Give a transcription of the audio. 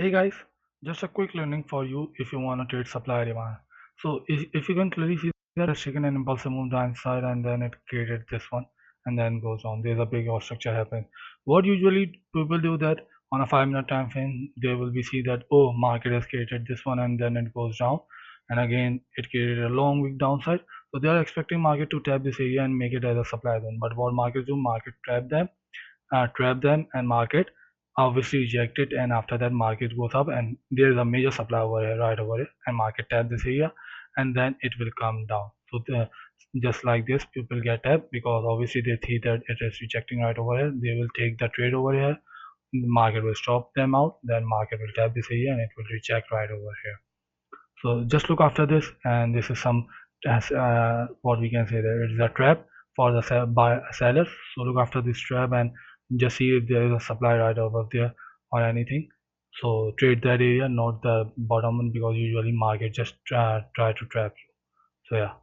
Hey guys, just a quick learning for you if you want to trade supply demand. So if you can clearly see that it's taken an impulsive move downside and then it created this one and then goes on. There's a big R structure happen. What usually people do that on a 5 minute time frame, they will be see that oh market has created this one and then it goes down and again it created a long week downside. So they are expecting market to tap this area and make it as a supply zone. But what markets do, market trap them and market obviously reject it, and after that market goes up and there is a major supply over here, right over here, and market tap this area and then it will come down. So just like this people get tapped because obviously they see that it is rejecting right over here, they will take the trade over here, the market will stop them out, then market will tap this area and it will reject right over here. So just look after this, and this is some as what we can say there, it's a trap for the sellers. So look after this trap and just see if there is a supply right over there or anything. So trade that area, not the bottom one, because usually market just try to trap you. So yeah.